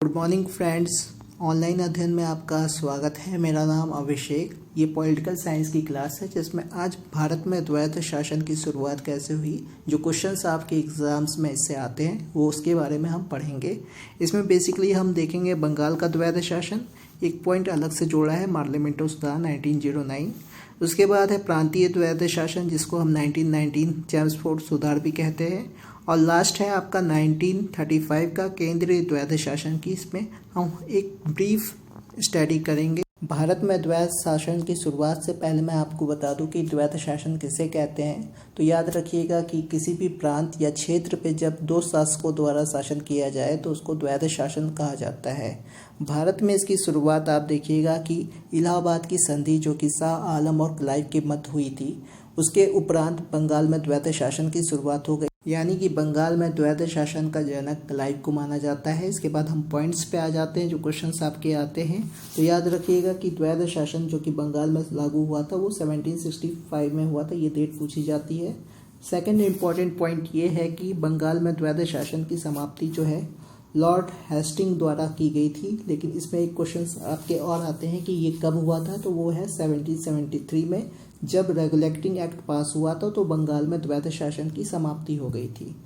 Good morning friends. Online अध्ययन में आपका स्वागत है। मेरा नाम अभिषेक। ये पॉलिटिकल साइंस की क्लास है जिसमें आज भारत में द्वैध शासन की शुरुआत कैसे हुई, जो क्वेश्चंस आपके एग्जाम्स में इससे आते हैं वो उसके बारे में हम पढ़ेंगे। इसमें बेसिकली हम देखेंगे बंगाल का द्वैध शासन, एक पॉइंट अलग से जोड़ा है पार्लियामेंट सुधार 1909। उसके बाद है प्रांतीय द्वैध शासन जिसको हम 1919 चेम्सफोर्ड सुधार भी कहते हैं। और लास्ट है आपका 1935 का केंद्रीय द्वैध शासन की। इसमें हम एक ब्रीफ स्टडी करेंगे। भारत में द्वैध शासन की शुरुआत से पहले मैं आपको बता दूं कि द्वैध शासन किसे कहते हैं। तो याद रखिएगा कि किसी भी प्रांत या क्षेत्र पे जब दो शासकों द्वारा शासन किया जाए तो उसको द्वैध शासन कहा जाता है। भारत में इसकी शुरुआत आप देखिएगा कि इलाहाबाद की संधि जो कि शाह आलम और क्लाइव के मध्य हुई थी, उसके उपरांत बंगाल में द्वैध शासन की शुरुआत हो गई। यानी कि बंगाल में द्वैध शासन का जनक क्लाइव को माना जाता है। इसके बाद हम पॉइंट्स पे आ जाते हैं जो क्वेश्चंस आपके आते हैं। तो याद रखिएगा कि द्वैध शासन जो कि बंगाल में लागू हुआ था वो 1765 में हुआ था। ये डेट पूछी जाती है। सेकंड इम्पॉर्टेंट पॉइंट ये है कि बंगाल में द्वैध शासन की समाप्ति जो है लॉर्ड हेस्टिंग द्वारा की गई थी। लेकिन इसमें एक क्वेश्चन आपके और आते हैं कि ये कब हुआ था, तो वो है 1773 में, जब रेगुलेटिंग एक्ट पास हुआ था तो बंगाल में द्वैध शासन की समाप्ति हो गई थी।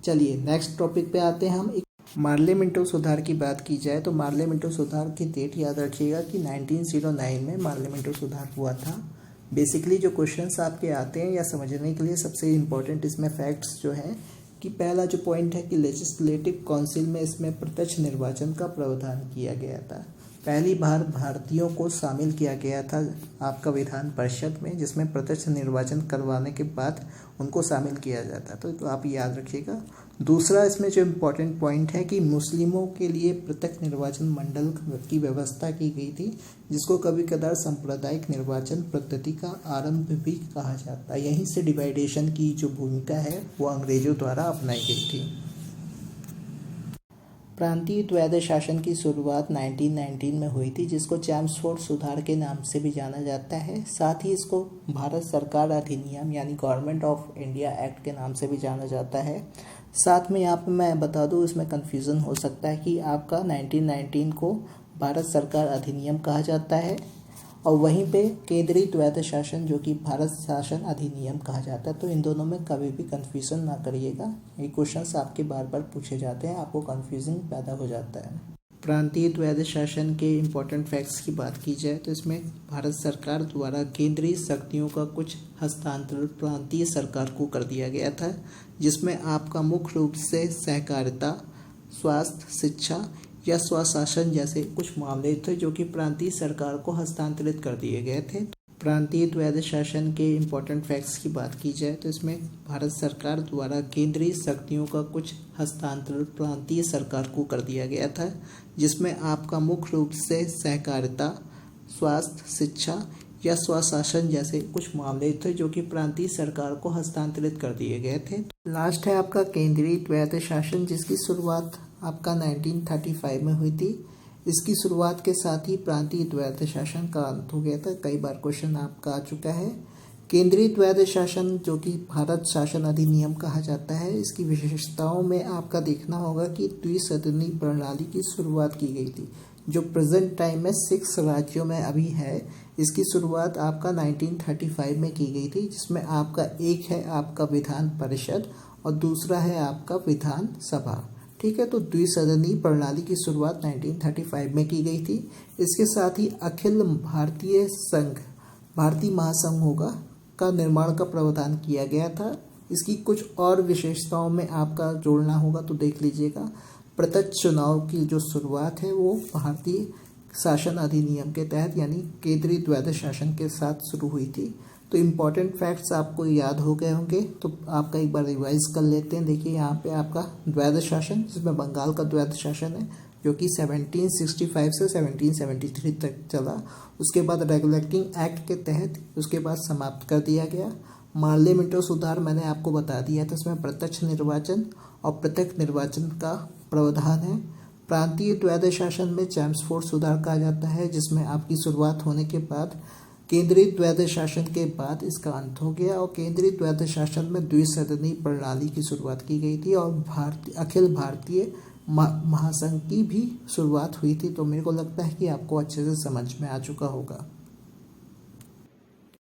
चलिए नेक्स्ट टॉपिक पे आते हैं हम। एक मार्ले-मिंटो सुधार की बात की जाए तो मार्ले-मिंटो सुधार की डेट याद रखिएगा कि 1909 में मार्ले-मिंटो सुधार हुआ था। बेसिकली जो क्वेश्चंस आपके आते हैं या समझने के लिए सबसे इम्पोर्टेंट इसमें फैक्ट्स जो है कि पहला जो पॉइंट है कि लेजिस्लेटिव काउंसिल में इसमें प्रत्यक्ष निर्वाचन का प्रावधान किया गया था। पहली बार भारतीयों को शामिल किया गया था आपका विधान परिषद में, जिसमें प्रत्यक्ष निर्वाचन करवाने के बाद उनको शामिल किया जाता। तो आप याद रखिएगा। दूसरा इसमें जो इम्पोर्टेंट पॉइंट है कि मुस्लिमों के लिए प्रत्यक्ष निर्वाचन मंडल की व्यवस्था की गई थी, जिसको कभी कभार सांप्रदायिक निर्वाचन पद्धति का आरंभ भी कहा जाता है। यहीं से डिवाइडेशन की जो भूमिका है वो अंग्रेजों द्वारा अपनाई गई थी। प्रांतीय द्वैध शासन की शुरुआत 1919 में हुई थी, जिसको चेम्सफोर्ड सुधार के नाम से भी जाना जाता है। साथ ही इसको भारत सरकार अधिनियम यानी गवर्नमेंट ऑफ इंडिया एक्ट के नाम से भी जाना जाता है। साथ में यहाँ पर मैं बता दूँ, इसमें कन्फ्यूज़न हो सकता है कि आपका 1919 को भारत सरकार अधिनियम कहा जाता है और वहीं पे केंद्रीय द्वैध शासन जो कि भारत शासन अधिनियम कहा जाता है। तो इन दोनों में कभी भी कन्फ्यूज़न ना करिएगा। ये क्वेश्चंस आपके बार बार पूछे जाते हैं, आपको कन्फ्यूजन पैदा हो जाता है। प्रांतीय द्वैध शासन के इम्पोर्टेंट फैक्ट्स की बात की जाए तो इसमें भारत सरकार द्वारा केंद्रीय शक्तियों का कुछ हस्तांतरण प्रांतीय सरकार को कर दिया गया था, जिसमें आपका मुख्य रूप से सहकारिता, स्वास्थ्य, शिक्षा या स्वशासन जैसे कुछ मामले थे जो कि प्रांतीय सरकार को हस्तांतरित कर दिए गए थे। प्रांतीय द्वैध शासन के इम्पोर्टेंट फैक्ट्स की बात की जाए तो इसमें भारत सरकार द्वारा केंद्रीय शक्तियों का कुछ हस्तांतरण प्रांतीय सरकार को कर दिया गया था, जिसमें आपका मुख्य रूप से सहकारिता, स्वास्थ्य, शिक्षा या स्वशासन जैसे कुछ मामले थे जो कि प्रांतीय सरकार को हस्तांतरित कर दिए गए थे। लास्ट है आपका केंद्रीय द्वैध शासन, जिसकी शुरुआत आपका 1935 में हुई थी। इसकी शुरुआत के साथ ही प्रांतीय द्वैध शासन का अंत हो गया था। कई बार क्वेश्चन आपका आ चुका है। केंद्रीय द्वैध शासन जो कि भारत शासन अधिनियम कहा जाता है, इसकी विशेषताओं में आपका देखना होगा कि द्विसदनी प्रणाली की शुरुआत की गई थी, जो प्रेजेंट टाइम में 6 राज्यों में अभी है। इसकी शुरुआत आपका 1935 में की गई थी, जिसमें आपका एक है आपका विधान परिषद और दूसरा है आपका विधान सभा। ठीक है, तो द्विसदनी प्रणाली की शुरुआत 1935 में की गई थी। इसके साथ ही अखिल भारतीय संघ, भारतीय महासंघ होगा, का निर्माण का प्रावधान किया गया था। इसकी कुछ और विशेषताओं में आपका जोड़ना होगा, तो देख लीजिएगा। प्रत्यक्ष चुनाव की जो शुरुआत है वो भारतीय शासन अधिनियम के तहत यानी केंद्रीय द्वैध शासन के साथ शुरू हुई थी। तो इम्पॉर्टेंट फैक्ट्स आपको याद हो गए होंगे, तो आपका एक बार रिवाइज कर लेते हैं। देखिए यहाँ पे आपका द्वैध शासन, जिसमें बंगाल का द्वैध शासन है जो कि 1765 से 1773 तक चला। उसके बाद रेगुलेटिंग एक्ट के तहत उसके बाद समाप्त कर दिया गया। मार्ले-मिंटो सुधार मैंने आपको बता दिया था, इसमें प्रत्यक्ष निर्वाचन और प्रत्यक्ष निर्वाचन का प्रावधान है। प्रांतीय द्वैध शासन में चेम्सफोर्ड सुधार कहा जाता है, जिसमें आपकी शुरुआत होने के बाद केंद्रीय द्वैध शासन के बाद इसका अंत हो गया और केंद्रीय द्वैध शासन में द्विसदनी प्रणाली की शुरुआत की गई थी और अखिल भारतीय महासंघ की भी शुरुआत हुई थी। तो मेरे को लगता है कि आपको अच्छे से समझ में आ चुका होगा।